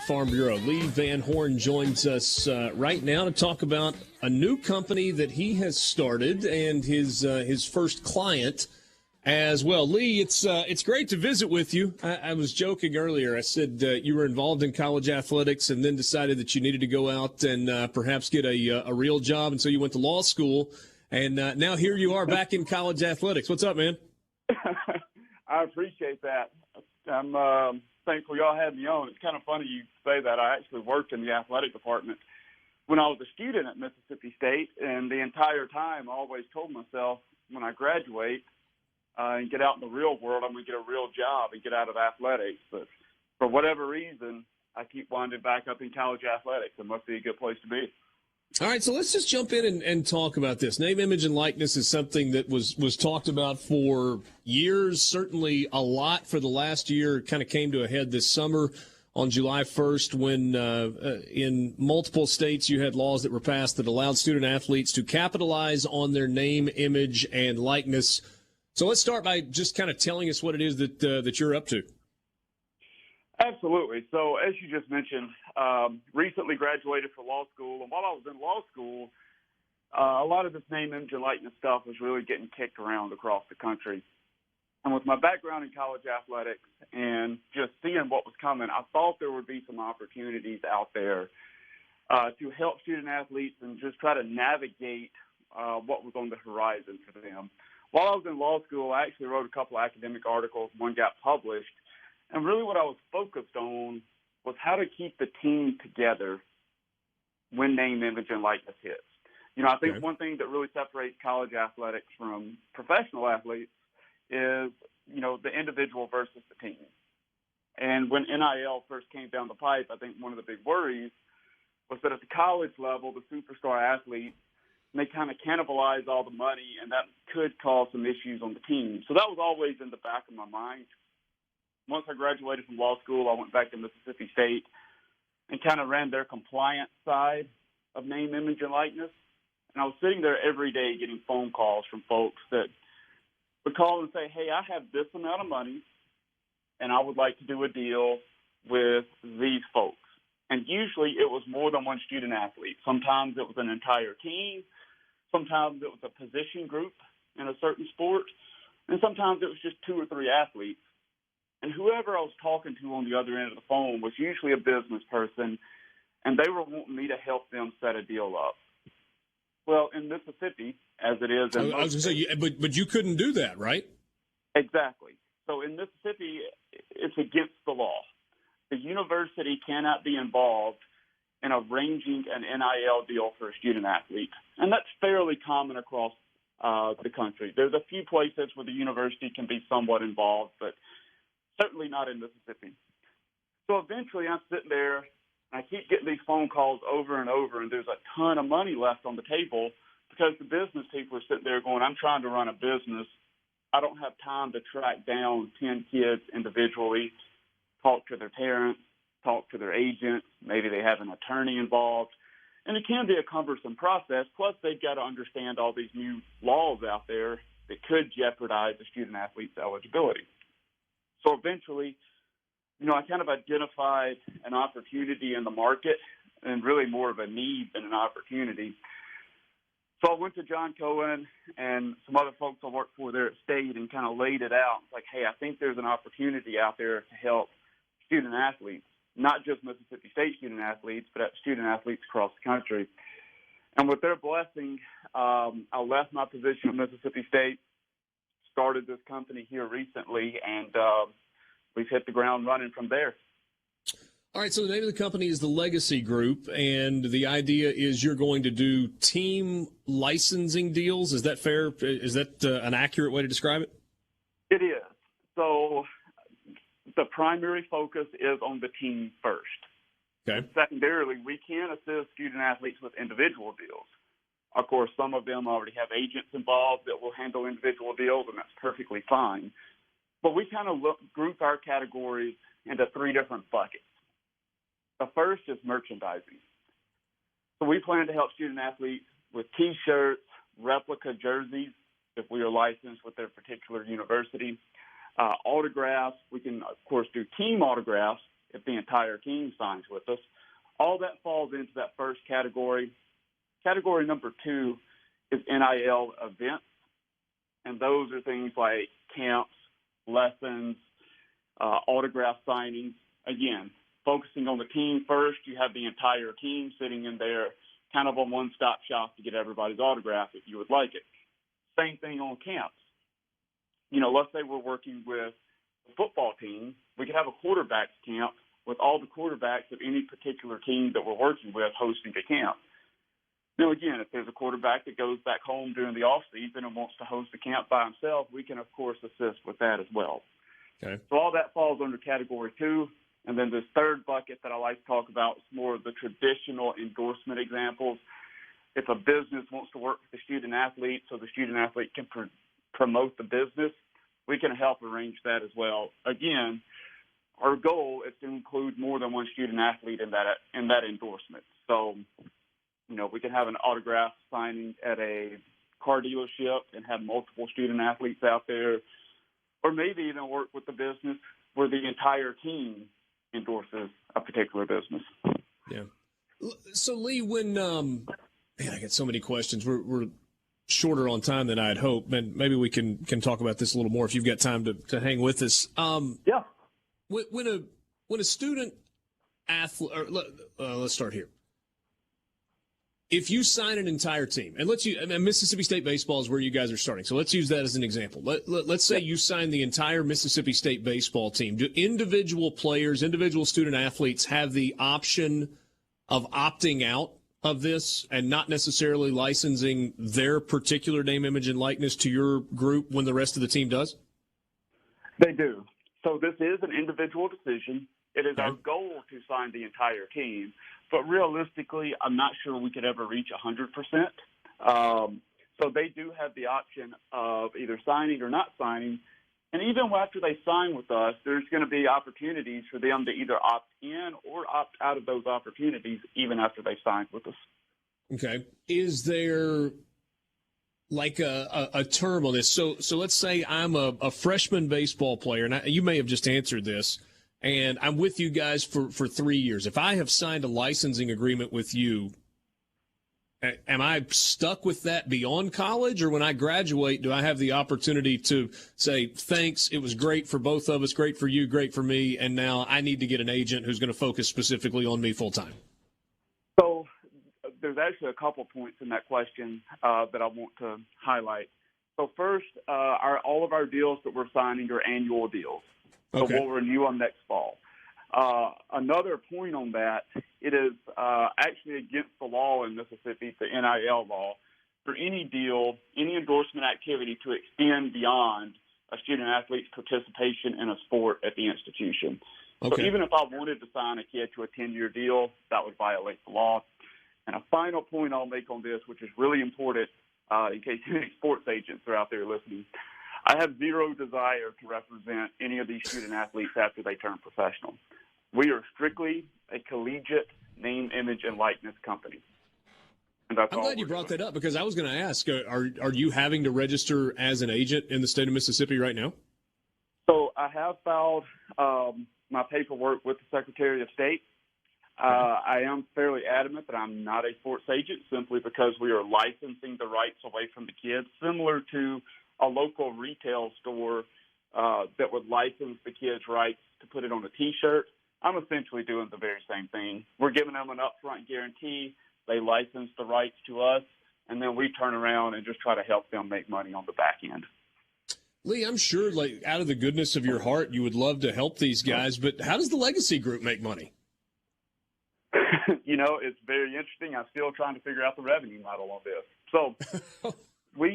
Farm Bureau. Lee VanHorn joins us right now to talk about a new company that he has started and his first client as well. Lee, it's great to visit with you. I was joking earlier. I said you were involved in college athletics and then decided that you needed to go out and perhaps get a real job, and so you went to law school. And now here you are back in college athletics. What's up, man? I appreciate that. I'm thankful y'all had me on. It's kind of funny you say that. I actually worked in the athletic department when I was a student at Mississippi State, and the entire time I always told myself when I graduate and get out in the real world, I'm going to get a real job and get out of athletics. But for whatever reason, I keep winding back up in college athletics. It must be a good place to be. All right, so let's just jump in and talk about this. Name, image, and likeness is something that was talked about for years, certainly a lot for the last year. It kind of came to a head this summer on July 1st when in multiple states you had laws that were passed that allowed student athletes to capitalize on their name, image, and likeness. So let's start by just kind of telling us what it is that you're up to. Absolutely. So as you just mentioned, recently graduated from law school. And while I was in law school, a lot of this name, image, and likeness stuff was really getting kicked around across the country. And with my background in college athletics and just seeing what was coming, I thought there would be some opportunities out there to help student athletes and just try to navigate what was on the horizon for them. While I was in law school, I actually wrote a couple of academic articles. One got published. And really what I was focused on was how to keep the team together when name, image, and likeness hits. You know, I think one thing that really separates college athletics from professional athletes is, you know, the individual versus the team. And when NIL first came down the pipe, I think one of the big worries was that at the college level, the superstar athletes, they kind of cannibalize all the money, and that could cause some issues on the team. So that was always in the back of my mind. Once I graduated from law school, I went back to Mississippi State and kind of ran their compliance side of name, image, and likeness. And I was sitting there every day getting phone calls from folks that would call and say, hey, I have this amount of money, and I would like to do a deal with these folks. And usually it was more than one student athlete. Sometimes it was an entire team. Sometimes it was a position group in a certain sport. And sometimes it was just two or three athletes. And whoever I was talking to on the other end of the phone was usually a business person, and they were wanting me to help them set a deal up. Well, in Mississippi, as it is in I was going to say, but you couldn't do that, right? Exactly. So in Mississippi, it's against the law. The university cannot be involved in arranging an NIL deal for a student athlete, and that's fairly common across the country. There's a few places where the university can be somewhat involved, but certainly not in Mississippi. So eventually I'm sitting there, and I keep getting these phone calls over and over, and there's a ton of money left on the table because the business people are sitting there going, I'm trying to run a business. I don't have time to track down 10 kids individually, talk to their parents, talk to their agents. Maybe they have an attorney involved. And it can be a cumbersome process. Plus, they've got to understand all these new laws out there that could jeopardize the student athlete's eligibility. So eventually, you know, I kind of identified an opportunity in the market and really more of a need than an opportunity. So I went to John Cohen and some other folks I worked for there at State and kind of laid it out. It's like, hey, I think there's an opportunity out there to help student athletes, not just Mississippi State student athletes, but student athletes across the country. And with their blessing, I left my position at Mississippi State, started this company here recently, and we've hit the ground running from there. All right, so the name of the company is the Legacy Group, and the idea is you're going to do team licensing deals. Is that fair? Is that an accurate way to describe it? It is. So the primary focus is on the team first. Okay. And secondarily, we can assist student athletes with individual deals. Of course, some of them already have agents involved that will handle individual deals, and that's perfectly fine. But we kind of group our categories into three different buckets. The first is merchandising. So we plan to help student athletes with T-shirts, replica jerseys, if we are licensed with their particular university, autographs. We can, of course, do team autographs, if the entire team signs with us. All that falls into that first category. Category number 2 is NIL events, and those are things like camps, lessons, autograph signings. Again, focusing on the team first, you have the entire team sitting in there, kind of a one-stop shop to get everybody's autograph if you would like it. Same thing on camps. Let's say we're working with a football team. We could have a quarterback's camp with all the quarterbacks of any particular team that we're working with hosting a camp. Now, again, if there's a quarterback that goes back home during the off-season and wants to host a camp by himself, we can, of course, assist with that as well. Okay. So all that falls under Category 2. And then this third bucket that I like to talk about is more of the traditional endorsement examples. If a business wants to work with the student-athlete so the student-athlete can promote the business, we can help arrange that as well. Again, our goal is to include more than one student-athlete in that endorsement. So, we can have an autograph signing at a car dealership and have multiple student-athletes out there, or maybe even work with the business where the entire team endorses a particular business. Yeah. So, Lee, when I get so many questions. We're shorter on time than I had hoped, and maybe we can talk about this a little more if you've got time to hang with us. Yeah. When a student athlete, let's start here. If you sign an entire team, and Mississippi State baseball is where you guys are starting, so let's use that as an example. Let's say you sign the entire Mississippi State baseball team. Do individual players, individual student athletes have the option of opting out of this and not necessarily licensing their particular name, image, and likeness to your group when the rest of the team does? They do. So this is an individual decision. It is our goal to sign the entire team. But realistically, I'm not sure we could ever reach 100%. So they do have the option of either signing or not signing. And even after they sign with us, there's going to be opportunities for them to either opt in or opt out of those opportunities even after they sign with us. Okay. Is there like a term on this? So let's say I'm a freshman baseball player, and you may have just answered this, and I'm with you guys for 3 years. If I have signed a licensing agreement with you, am I stuck with that beyond college, or when I graduate, do I have the opportunity to say, thanks, it was great for both of us, great for you, great for me, and now I need to get an agent who's going to focus specifically on me full time? So there's actually a couple points in that question that I want to highlight. So first, all of our deals that we're signing are annual deals. So we'll renew them next fall. Another point on that, it is actually against the law in Mississippi, the NIL law, for any deal, any endorsement activity to extend beyond a student-athlete's participation in a sport at the institution. So even if I wanted to sign a kid to a 10-year deal, that would violate the law. And a final point I'll make on this, which is really important in case any sports agents are out there listening, I have zero desire to represent any of these student-athletes after they turn professional. We are strictly a collegiate name, image, and likeness company. And that's I'm glad you brought that up because I was going to ask, are you having to register as an agent in the state of Mississippi right now? So I have filed my paperwork with the Secretary of State. I am fairly adamant that I'm not a sports agent simply because we are licensing the rights away from the kids, similar to a local retail store that would license the kids' rights to put it on a T-shirt. I'm essentially doing the very same thing. We're giving them an upfront guarantee. They license the rights to us, and then we turn around and just try to help them make money on the back end. Lee, I'm sure, like, out of the goodness of your heart, you would love to help these guys, but how does the Legacy Group make money? It's very interesting. I'm still trying to figure out the revenue model on this. So we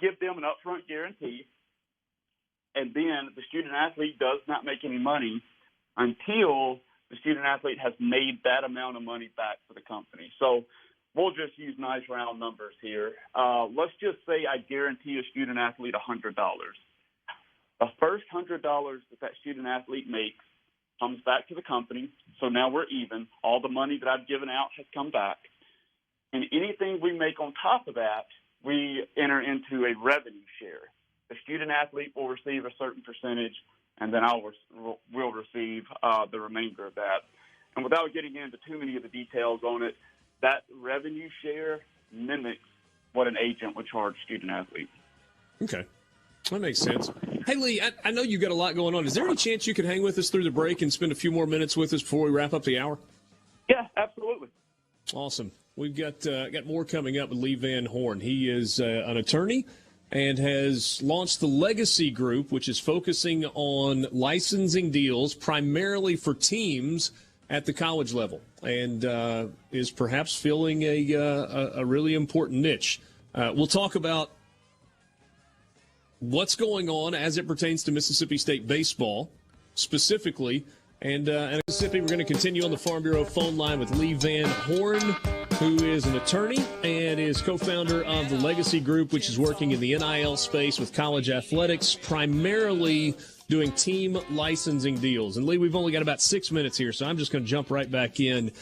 give them an upfront guarantee, and then the student-athlete does not make any money until the student-athlete has made that amount of money back for the company. So we'll just use nice round numbers here. Let's just say I guarantee a student-athlete $100. The first $100 that student-athlete makes comes back to the company, so now we're even. All the money that I've given out has come back. And anything we make on top of that, we enter into a revenue share. The student-athlete will receive a certain percentage, and then we'll receive the remainder of that. And without getting into too many of the details on it, that revenue share mimics what an agent would charge student-athletes. Okay. That makes sense. Hey, Lee, I know you've got a lot going on. Is there any chance you could hang with us through the break and spend a few more minutes with us before we wrap up the hour? Yeah, absolutely. Awesome. We've got more coming up with Lee VanHorn. He is an attorney and has launched the Legacy Group, which is focusing on licensing deals primarily for teams at the college level, and is perhaps filling a really important niche. We'll talk about what's going on as it pertains to Mississippi State baseball specifically. And in Mississippi, we're going to continue on the Farm Bureau phone line with Lee VanHorn, who is an attorney and is co-founder of the Legacy Group, which is working in the NIL space with college athletics, primarily doing team licensing deals. And, Lee, we've only got about 6 minutes here, so I'm just going to jump right back in.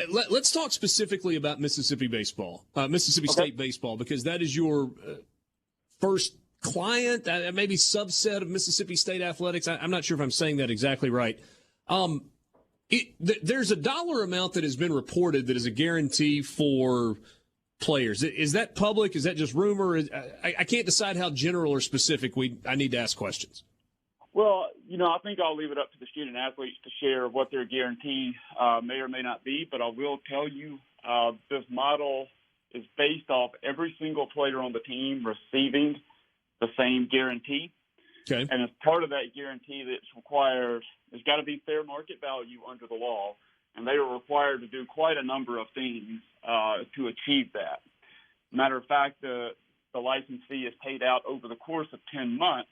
Let's talk specifically about Mississippi baseball, Mississippi State baseball, because that is your first client, maybe subset of Mississippi State athletics. I'm not sure if I'm saying that exactly right. There's a dollar amount that has been reported that is a guarantee for players. Is that public? Is that just rumor? I can't decide how general or specific I need to ask questions. Well, I think I'll leave it up to the student athletes to share what their guarantee may or may not be, but I will tell you this model is based off every single player on the team receiving the same guarantee. Okay. And as part of that guarantee that's required, there's got to be fair market value under the law, and they are required to do quite a number of things to achieve that. Matter of fact, the license fee is paid out over the course of 10 months.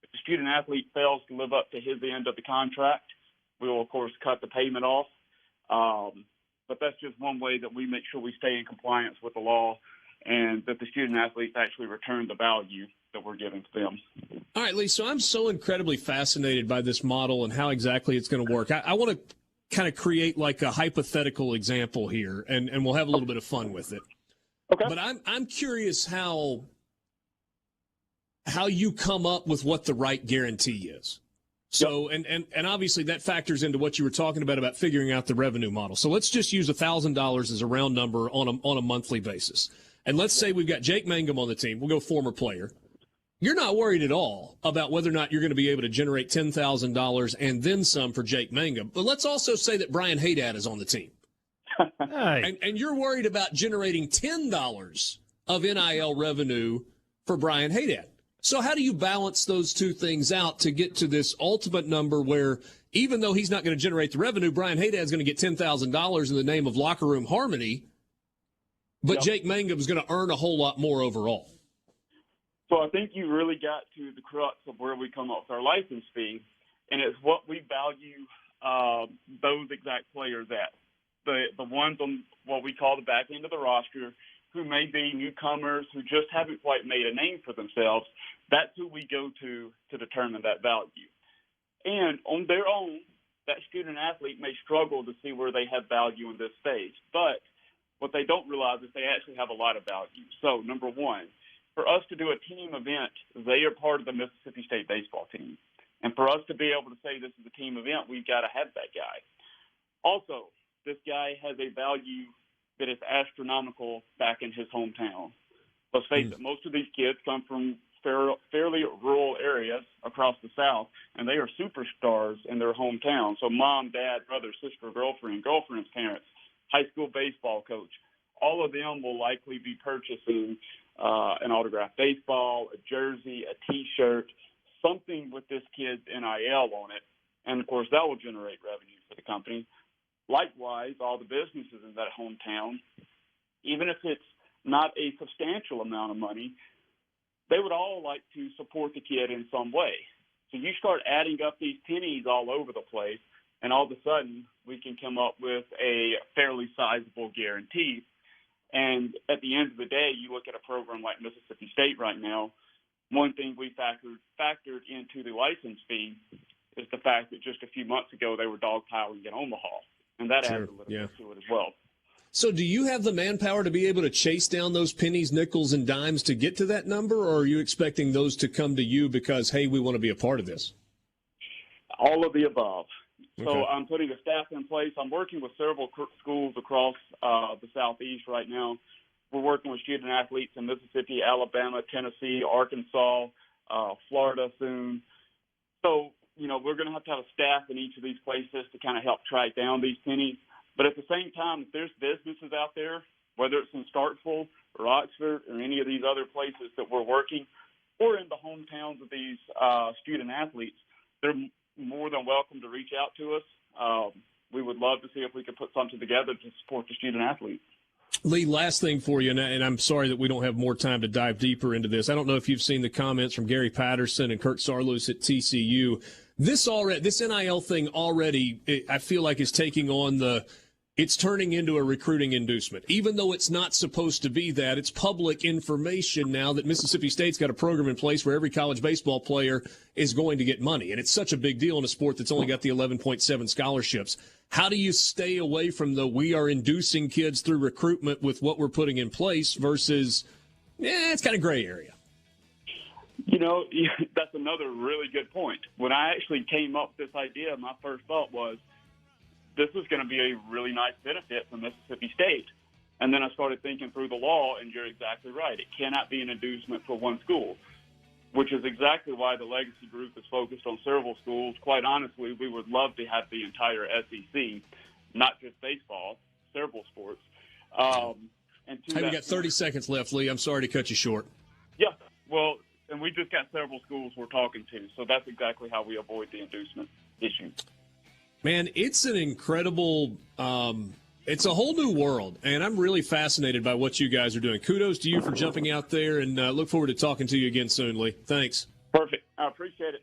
If the student athlete fails to live up to his end of the contract, we will, of course, cut the payment off. But that's just one way that we make sure we stay in compliance with the law and that the student athletes actually return the value that we're giving to them. All right, Lee, so I'm so incredibly fascinated by this model and how exactly it's going to work. I want to kind of create like a hypothetical example here, and we'll have a little bit of fun with it. Okay. But I'm curious how you come up with what the right guarantee is. So, and obviously that factors into what you were talking about figuring out the revenue model. So let's just use $1,000 as a round number on a monthly basis. And let's say we've got Jake Mangum on the team. We'll go former player. You're not worried at all about whether or not you're going to be able to generate $10,000 and then some for Jake Mangum. But let's also say that Brian Haydad is on the team. Hey. And you're worried about generating $10 of NIL revenue for Brian Haydad. So how do you balance those two things out to get to this ultimate number where even though he's not going to generate the revenue, Brian Haydad's going to get $10,000 in the name of locker room harmony, but Jake Mangum is going to earn a whole lot more overall? So I think you really got to the crux of where we come up with our license fee, and it's what we value those exact players at. The ones on what we call the back end of the roster who may be newcomers who just haven't quite made a name for themselves, that's who we go to determine that value. And on their own, that student athlete may struggle to see where they have value in this stage. But what they don't realize is they actually have a lot of value. So, number one, for us to do a team event, they are part of the Mississippi State baseball team. And for us to be able to say this is a team event, we've got to have that guy. Also, this guy has a value that is astronomical back in his hometown. Let's face it, most of these kids come from fairly rural areas across the South, and they are superstars in their hometown. So mom, dad, brother, sister, girlfriend's parents, high school baseball coach, all of them will likely be purchasing an autographed baseball, a jersey, a T-shirt, something with this kid's NIL on it. And, of course, that will generate revenue for the company. Likewise, all the businesses in that hometown, even if it's not a substantial amount of money, they would all like to support the kid in some way. So you start adding up these pennies all over the place, and all of a sudden we can come up with a fairly sizable guarantee. And at the end of the day, you look at a program like Mississippi State right now, one thing we factored into the license fee is the fact that just a few months ago they were dogpiling in Omaha. And that adds a little bit to it as well. So do you have the manpower to be able to chase down those pennies, nickels, and dimes to get to that number, or are you expecting those to come to you because, hey, we want to be a part of this? All of the above. So Okay. I'm putting a staff in place. I'm working with several schools across the Southeast right now. We're working with student athletes in Mississippi, Alabama, Tennessee, Arkansas, Florida soon. So, we're going to have a staff in each of these places to kind of help track down these pennies. But at the same time, if there's businesses out there, whether it's in Starkville or Oxford or any of these other places that we're working, or in the hometowns of these student athletes, they're more than welcome to reach out to us. We would love to see if we could put something together to support the student athletes. Lee, last thing for you, and I'm sorry that we don't have more time to dive deeper into this. I don't know if you've seen the comments from Gary Patterson and Kurt Sarloos at TCU. This NIL thing already, I feel like, is taking on it's turning into a recruiting inducement. Even though it's not supposed to be that, it's public information now that Mississippi State's got a program in place where every college baseball player is going to get money. And it's such a big deal in a sport that's only got the 11.7 scholarships. How do you stay away from we are inducing kids through recruitment with what we're putting in place versus, it's kind of gray area? That's another really good point. When I actually came up with this idea, my first thought was, this is going to be a really nice benefit for Mississippi State. And then I started thinking through the law, and you're exactly right. It cannot be an inducement for one school, which is exactly why the Legacy Group is focused on several schools. Quite honestly, we would love to have the entire SEC, not just baseball, several sports. Hey, we got 30 seconds left, Lee. I'm sorry to cut you short. Yeah, well, and we just got several schools we're talking to, so that's exactly how we avoid the inducement issue. Man, it's an incredible it's a whole new world, and I'm really fascinated by what you guys are doing. Kudos to you for jumping out there, and look forward to talking to you again soon, Lee. Thanks. Perfect. I appreciate it.